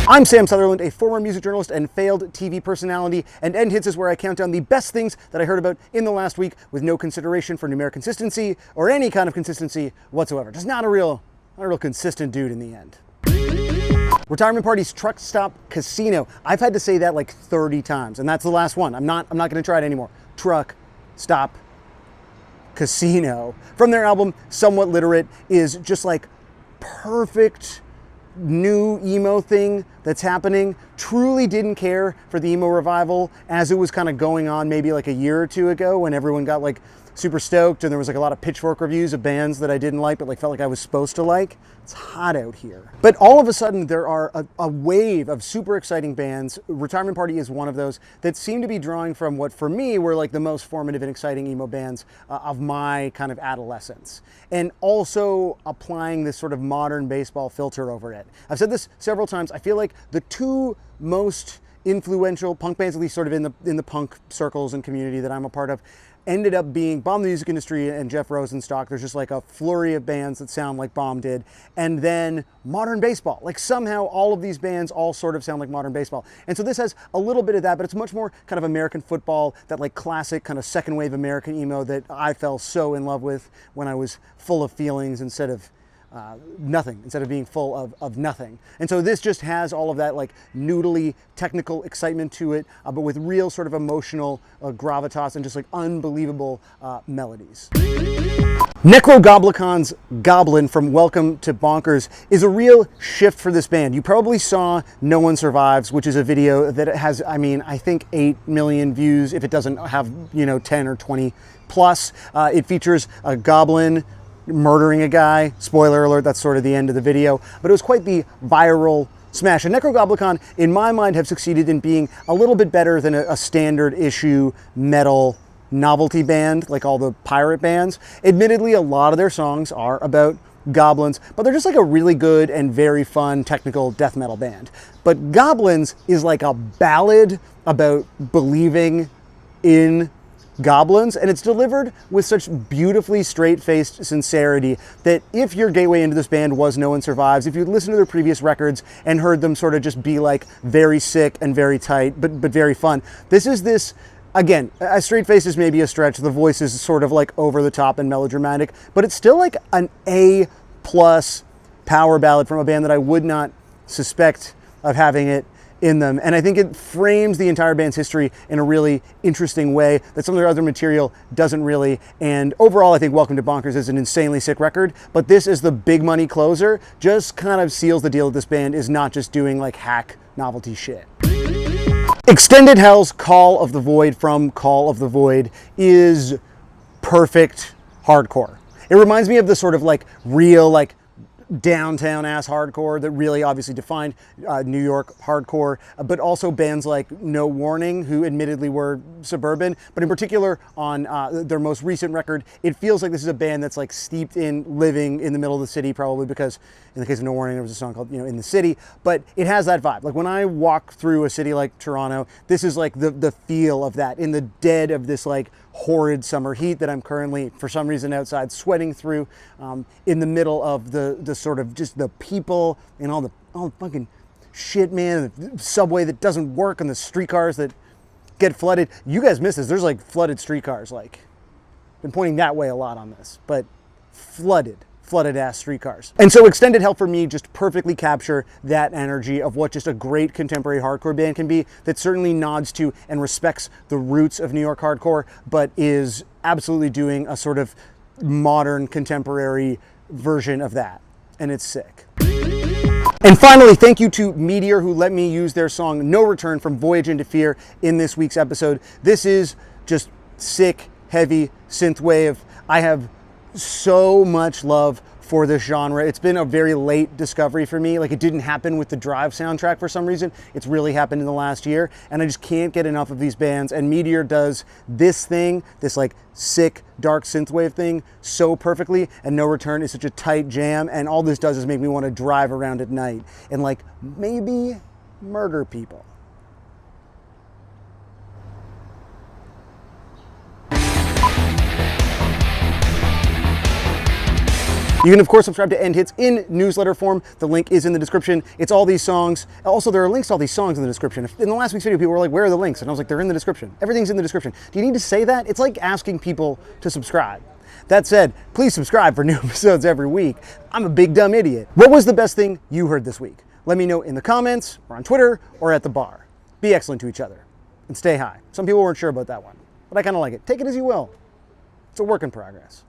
I'm Sam Sutherland, a former music journalist and failed TV personality, and End Hits is where I count down the best things that I heard about in the last week with no consideration for numeric consistency or any kind of consistency whatsoever. Just not a real consistent dude in the end. Retirement Party's Truck Stop Casino. I've had to say that like 30 times, and that's the last one. I'm not going to try it anymore. Truck Stop Casino. From their album, Somewhat Literate, is just like perfect new emo thing that's happening. Truly didn't care for the emo revival as it was kind of going on maybe like a year or two ago when everyone got like super stoked and there was like a lot of pitchfork reviews of bands that I didn't like but like felt like I was supposed to like. It's hot out here. But all of a sudden there are a wave of super exciting bands. Retirement Party is one of those that seem to be drawing from what for me were like the most formative and exciting emo bands of my kind of adolescence, and also applying this sort of modern baseball filter over it. I've said this several times. I feel like the two most influential punk bands, at least sort of in the punk circles and community that I'm a part of, ended up being Bomb the Music Industry and Jeff Rosenstock. There's just like a flurry of bands that sound like Bomb did. And then modern baseball. Like somehow all of these bands all sort of sound like modern baseball. And so this has a little bit of that, but it's much more kind of American football, that like classic kind of second wave American emo that I fell so in love with when I was full of feelings instead of nothing, instead of being full of nothing. And so this just has all of that like noodly technical excitement to it, but with real sort of emotional gravitas and just like unbelievable melodies. Nekrogoblikon's Goblin from Welcome to Bonkers is a real shift for this band. You probably saw No One Survives, which is a video that has, I mean, I think 8 million views if it doesn't have, 10 or 20 plus. It features a goblin murdering a guy. Spoiler alert, that's sort of the end of the video. But it was quite the viral smash. And Nekrogoblikon, in my mind, have succeeded in being a little bit better than a standard issue metal novelty band like all the pirate bands. Admittedly, a lot of their songs are about goblins, but they're just like a really good and very fun technical death metal band. But Goblins is like a ballad about believing in goblins, and it's delivered with such beautifully straight-faced sincerity that if your gateway into this band was No One Survives, if you'd listened to their previous records and heard them sort of just be like very sick and very tight, but very fun, this, again, as straight-faced as maybe a stretch, the voice is sort of like over the top and melodramatic, but it's still like an A+ power ballad from a band that I would not suspect of having it in them. And I think it frames the entire band's history in a really interesting way that some of their other material doesn't really. And overall, I think Welcome to Bonkers is an insanely sick record, but this is the big money closer, just kind of seals the deal that this band is not just doing like hack novelty shit. Extended Hell's Call of the Void from Call of the Void is perfect hardcore. It reminds me of the sort of like real like downtown ass hardcore that really obviously defined New York hardcore, but also bands like No Warning, who admittedly were suburban, but in particular on their most recent record, it feels like this is a band that's like steeped in living in the middle of the city, probably because in the case of No Warning, there was a song called, In the City, but it has that vibe. Like when I walk through a city like Toronto, this is like the feel of that in the dead of this like horrid summer heat that I'm currently, for some reason, outside sweating through, in the middle of the sort of just the people and all the fucking shit, man, the subway that doesn't work and the streetcars that get flooded. You guys miss this. There's like flooded streetcars. Like, been pointing that way a lot on this, but flooded ass streetcars. And so Extended Hell for me just perfectly capture that energy of what just a great contemporary hardcore band can be, that certainly nods to and respects the roots of New York hardcore, but is absolutely doing a sort of modern contemporary version of that. And it's sick. And finally, thank you to Meteor, who let me use their song No Return from Voyage into Fear in this week's episode. This is just sick, heavy synthwave. I have so much love for this genre. It's been a very late discovery for me. Like, it didn't happen with the Drive soundtrack for some reason. It's really happened in the last year, and I just can't get enough of these bands. And Meteor does this thing, this like sick, dark synthwave thing so perfectly, and No Return is such a tight jam, and all this does is make me want to drive around at night and like maybe murder people. You can, of course, subscribe to End Hits in newsletter form. The link is in the description. It's all these songs. Also, there are links to all these songs in the description. In the last week's video, people were like, where are the links? And I was like, they're in the description. Everything's in the description. Do you need to say that? It's like asking people to subscribe. That said, please subscribe for new episodes every week. I'm a big dumb idiot. What was the best thing you heard this week? Let me know in the comments, or on Twitter, or at the bar. Be excellent to each other, and stay high. Some people weren't sure about that one, but I kind of like it. Take it as you will. It's a work in progress.